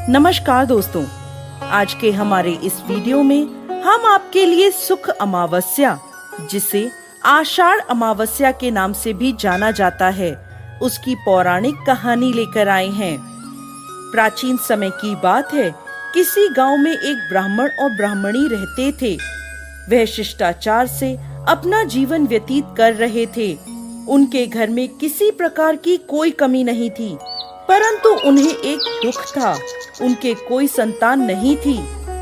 नमस्कार दोस्तों, आज के हमारे इस वीडियो में हम आपके लिए सुख अमावस्या, जिसे आषाढ़ अमावस्या के नाम से भी जाना जाता है, उसकी पौराणिक कहानी लेकर आए हैं। प्राचीन समय की बात है, किसी गांव में एक ब्राह्मण और ब्राह्मणी रहते थे। वह शिष्टाचार से अपना जीवन व्यतीत कर रहे थे। उनके घर में किसी प्रकार की कोई कमी नहीं थी, परंतु उन्हें एक दुख था। उनके कोई संतान नहीं थी,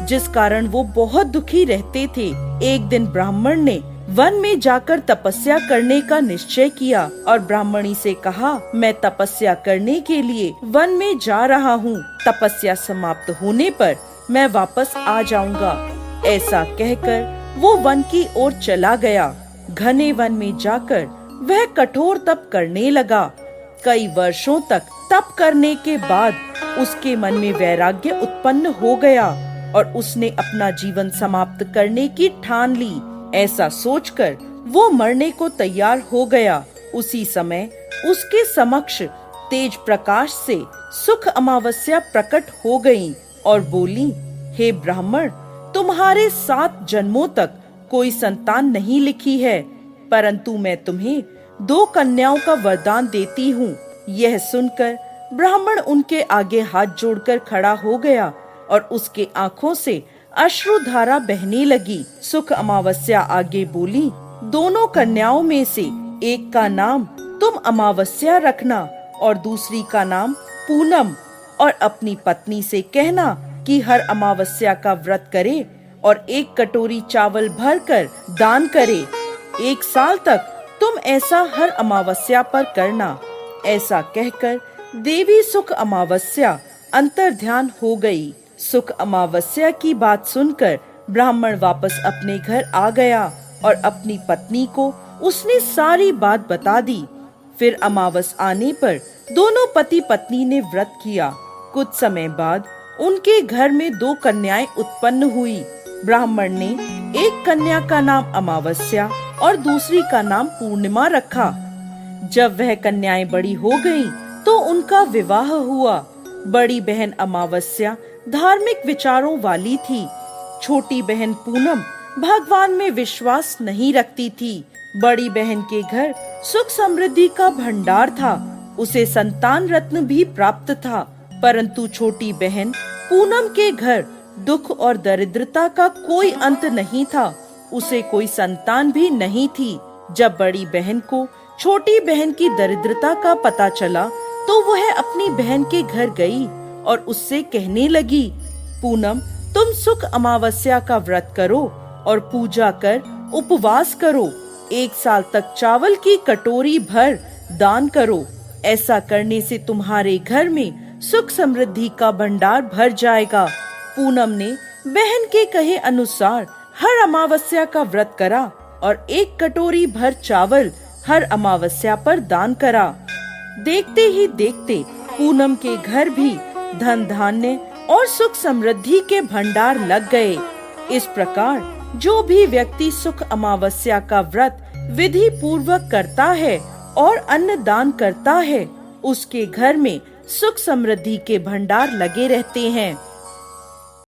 जिस कारण वो बहुत दुखी रहते थे। एक दिन ब्राह्मण ने वन में जाकर तपस्या करने का निश्चय किया और ब्राह्मणी से कहा, मैं तपस्या करने के लिए वन में जा रहा हूँ। तपस्या समाप्त होने पर मैं वापस आ जाऊंगा। ऐसा कहकर वो वन की ओर चला गया। घने वन में जाकर वह कठोर तप करने लगा। कई वर्षों तक तप करने के बाद उसके मन में वैराग्य उत्पन्न हो गया और उसने अपना जीवन समाप्त करने की ठान ली। ऐसा सोचकर वो मरने को तैयार हो गया। उसी समय उसके समक्ष तेज प्रकाश से सुख अमावस्या प्रकट हो गई और बोली, हे ब्राह्मण, तुम्हारे 7 जन्मों तक कोई संतान नहीं लिखी है, परंतु मैं तुम्हें 2 कन्याओं का वरदान देती हूँ। यह सुनकर ब्राह्मण उनके आगे हाथ जोड़कर खड़ा हो गया और उसके आंखों से अश्रुधारा बहने लगी। सुख अमावस्या आगे बोली, दोनों कन्याओं में से एक का नाम तुम अमावस्या रखना और दूसरी का नाम पूनम, और अपनी पत्नी से कहना कि हर अमावस्या का व्रत करे और 1 कटोरी चावल भरकर दान करे। 1 साल तक तुम ऐसा हर अमावस्या पर करना। ऐसा कहकर देवी सुख अमावस्या अंतर्ध्यान हो गई। सुख अमावस्या की बात सुनकर ब्राह्मण वापस अपने घर आ गया और अपनी पत्नी को उसने सारी बात बता दी। फिर अमावस आने पर दोनों पति पत्नी ने व्रत किया। कुछ समय बाद उनके घर में 2 कन्याएं उत्पन्न हुई। ब्राह्मण ने एक कन्या का नाम अमावस्या और दूसरी का नाम पूर्णिमा रखा। जब वह कन्याएं बड़ी हो गईं, तो उनका विवाह हुआ। बड़ी बहन अमावस्या धार्मिक विचारों वाली थी। छोटी बहन पूनम भगवान में विश्वास नहीं रखती थी। बड़ी बहन के घर सुख समृद्धि का भंडार था। उसे संतान रत्न भी प्राप्त था, परंतु छोटी बहन पूनम के घर दुख और दरिद्रता का कोई अंत नहीं था। उसे कोई संतान भी नहीं थी। जब बड़ी बहन को छोटी बहन की दरिद्रता का पता चला, तो वह अपनी बहन के घर गई और उससे कहने लगी, पूनम, तुम सुख अमावस्या का व्रत करो और पूजा कर उपवास करो। 1 साल तक चावल की कटोरी भर दान करो। ऐसा करने से तुम्हारे घर में सुख समृद्धि का भंडार भर जाएगा। पूनम ने बहन के कहे अनुसार हर अमावस्या का व्रत करा और 1 कटोरी भर चावल हर अमावस्या पर दान करा। देखते ही देखते पूनम के घर भी धन धान्य और सुख समृद्धि के भंडार लग गए। इस प्रकार जो भी व्यक्ति सुख अमावस्या का व्रत विधि पूर्वक करता है और अन्न दान करता है, उसके घर में सुख समृद्धि के भंडार लगे रहते हैं।